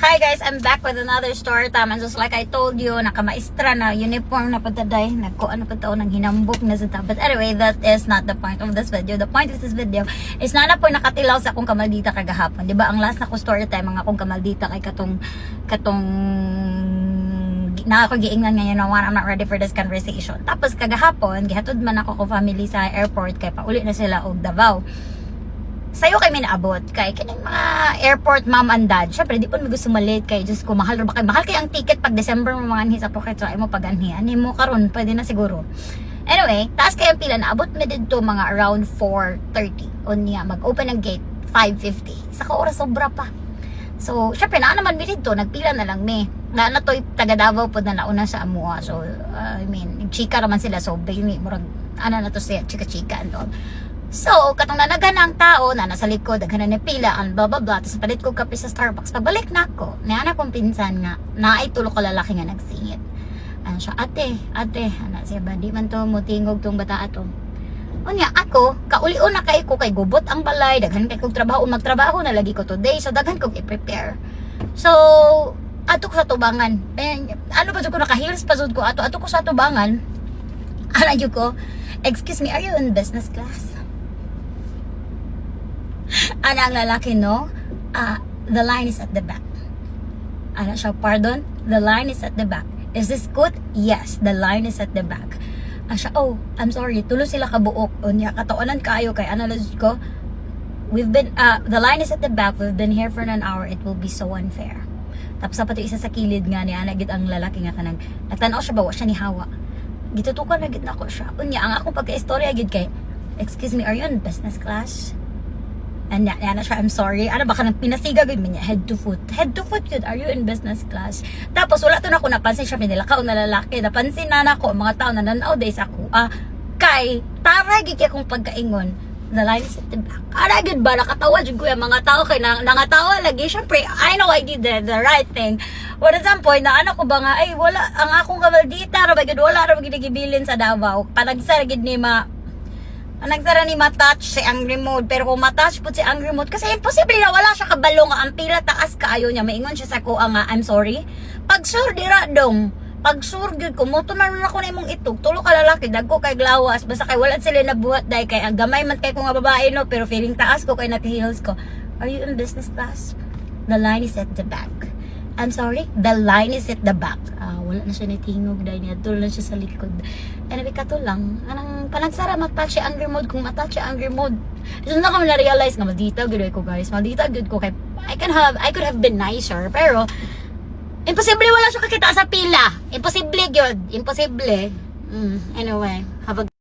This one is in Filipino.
Hi guys, I'm back with another story time. And just like I told you, nakamaestra na uniform na pataday. Nagkuan na pataw ng hinambok na sa But anyway, that is not the point of this video. The point of this video is na po nakatilaw sa akong kamaldita kagahapon. Diba ang last na ko story time, ang akong kamaldita kay katong na ako giingnan ngayon na I'm not ready for this conversation. Tapos kagahapon, gihatod man ako ko family sa airport kay pauli na sila og Davao. Sayo kay minaabot kay kining mga airport mom and dad. Syempre di po mo gusto malit kay just ko mahal ba kay mahal kay ang ticket pag December mo mga anhi sa pocket so ay mo paganhi ani mo karon pwede na siguro. Anyway, taas kay ang pila na abot mi didto mga around 4:30 unya mag-open ang gate 5:50. Sa ka oras sobra pa. So, syempre na naman mi didto nagpila na lang mi. Na toy taga Davao pod na nauna sa amuha. So, I mean, chika naman sila so baby murag ana na to siya chika-chika and all. So, katong nanagan ang tao na nasa likod, daghan na pila, and blah blah blah. Tapos palit ko kape sa Starbucks. Pagbalik na ako, niya kong pinsan nga, naay tulo ka lalaki nga nagsingit. Ano siya, ate, ana siya ba, di man to mutingog tong bata ato. Unya, ako, kauli-una kay ko kay gubot ang balay, daghan kay kong trabaho, magtrabaho na lagi ko today, so daghan kong i-prepare. So, ato ko sa tubangan. Ano ba ko naka-heels pa ko, ato ko sa tubangan. Ano ko, excuse me, are you in business class? Ano ang lalaki, no? The line is at the back. Ano siya, pardon? The line is at the back. Is this good? Yes, the line is at the back. Siya, oh, I'm sorry, tulo sila kabuok. O niya, kataonan kayo kay analyze ko. We've been, the line is at the back. We've been here for an hour. It will be so unfair. Tapos sa pati isa sa kilid nga niya, nagit ang lalaki nga kanang, natanaw siya ba, wa siya ni hawa. Gitutukan na gid nako siya. Unya, ang akong pagka-istorya gid kay, excuse me, are you in business class? And yan na siya, I'm sorry. Ano ba ka nang pinasiga gud niya head to foot. Head to foot yun. Are you in business class? Tapos wala to na ako napansin siya pinilakaw na lalaki. Napansin na nako mga tao na nanaw days ako. Kay tara gid kay kung pagkaingon. The line is at the back. Ara gud ba nakatawa jud ko yung mga tao kay nangatawa lagi. Syempre, I know I did the right thing. What is ang point na ano ko ba nga ay wala ang akong kamaldita ra ba gud wala ra gid gibilin sa Davao. Panagsara gid ni nagsara ni matouch si Angry Mood pero kung matouch po si Angry Mood kasi imposible na wala siya kabalo nga ang pila taas kaayo niya maingon siya sa kuha nga I'm sorry pag sure dira dong pag sure gyud ko moto na ako na imong itog tulo ka lalaki dagko kay glawas basta kay wala sila nabuhat dai kay ang gamay man kay ko nga babae no pero feeling taas ko kay naka-heels ko. Are you in business class? The line is at the back. I'm sorry, the line is at the back. Wala na siya nitingog dahil niya. Tulo na siya sa likod. Anyway, kato lang. Anong panagsara matouch si Angry Mode kung matouch si Angry Mode. So na kami na-realize nga maldita good ko guys. Maldita good ko kay I could have been nicer. Pero, imposible wala siya kakita sa pila. Imposible yun. Imposible. Anyway, have a